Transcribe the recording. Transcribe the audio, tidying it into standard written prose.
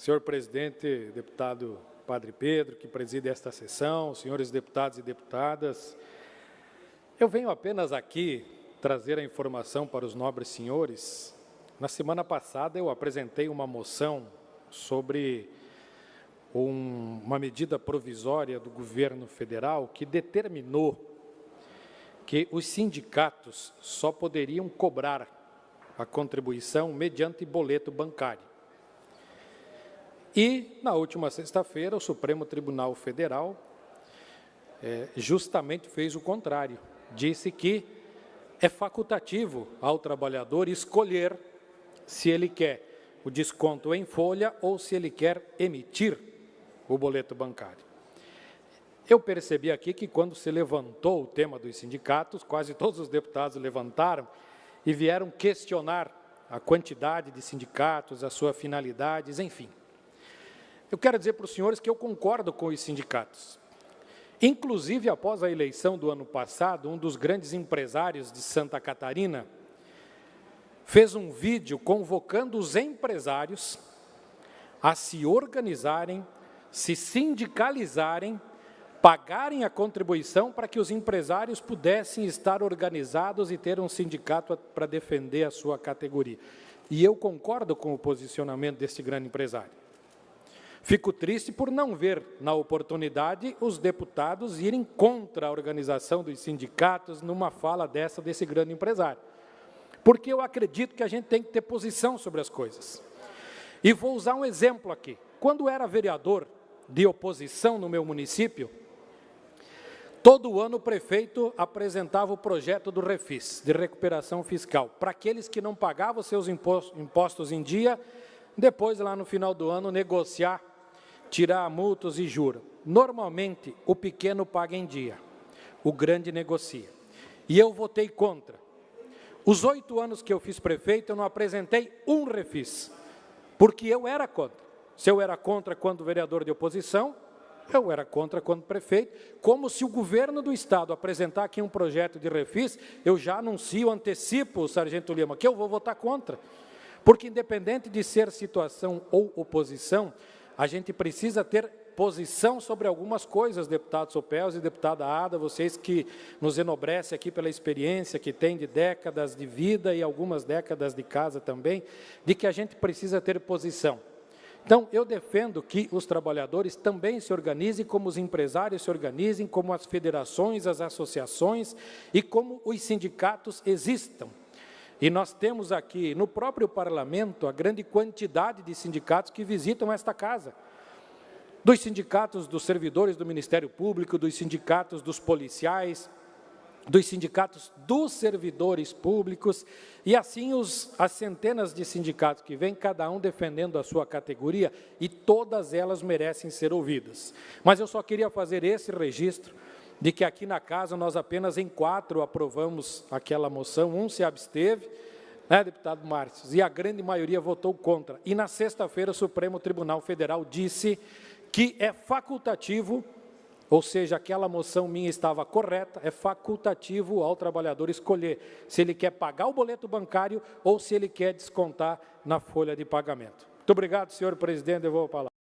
Senhor presidente, deputado Padre Pedro, que preside esta sessão, senhores deputados e deputadas, eu venho apenas aqui trazer a informação para os nobres senhores. Na semana passada eu apresentei uma moção sobre uma medida provisória do governo federal que determinou que os sindicatos só poderiam cobrar a contribuição mediante boleto bancário. E, na última sexta-feira, o Supremo Tribunal Federal justamente fez o contrário. Disse que é facultativo ao trabalhador escolher se ele quer o desconto em folha ou se ele quer emitir o boleto bancário. Eu percebi aqui que, quando se levantou o tema dos sindicatos, quase todos os deputados levantaram e vieram questionar a quantidade de sindicatos, as suas finalidades, enfim. Eu quero dizer para os senhores que eu concordo com os sindicatos. Inclusive, após a eleição do ano passado, um dos grandes empresários de Santa Catarina fez um vídeo convocando os empresários a se organizarem, se sindicalizarem, pagarem a contribuição para que os empresários pudessem estar organizados e ter um sindicato para defender a sua categoria. E eu concordo com o posicionamento deste grande empresário. Fico triste por não ver, na oportunidade, os deputados irem contra a organização dos sindicatos numa fala desse grande empresário. Porque eu acredito que a gente tem que ter posição sobre as coisas. E vou usar um exemplo aqui. Quando era vereador de oposição no meu município, todo ano o prefeito apresentava o projeto do Refis, de recuperação fiscal, para aqueles que não pagavam seus impostos em dia, depois, lá no final do ano, negociar, tirar multas e juros. Normalmente, o pequeno paga em dia, o grande negocia. E eu votei contra. Os 8 anos que eu fiz prefeito, eu não apresentei um refis, porque eu era contra. Se eu era contra quando vereador de oposição, eu era contra quando prefeito, como se o governo do Estado apresentar aqui um projeto de refis, eu já anuncio, antecipo, Sargento Lima, que eu vou votar contra. Porque, independente de ser situação ou oposição, a gente precisa ter posição sobre algumas coisas, deputado Sopels e deputada Ada, vocês que nos enobrecem aqui pela experiência que tem de décadas de vida e algumas décadas de casa também, de que a gente precisa ter posição. Então, eu defendo que os trabalhadores também se organizem, como os empresários se organizem, como as federações, as associações e como os sindicatos existam. E nós temos aqui, no próprio parlamento, a grande quantidade de sindicatos que visitam esta casa. Dos sindicatos dos servidores do Ministério Público, dos sindicatos dos policiais, dos sindicatos dos servidores públicos, e assim as centenas de sindicatos que vêm, cada um defendendo a sua categoria, e todas elas merecem ser ouvidas. Mas eu só queria fazer esse registro de que aqui na casa nós apenas em 4 aprovamos aquela moção, 1 se absteve, né, deputado Márcio, e a grande maioria votou contra. E na sexta-feira o Supremo Tribunal Federal disse que é facultativo, ou seja, aquela moção minha estava correta, é facultativo ao trabalhador escolher se ele quer pagar o boleto bancário ou se ele quer descontar na folha de pagamento. Muito obrigado, senhor presidente, eu vou falar.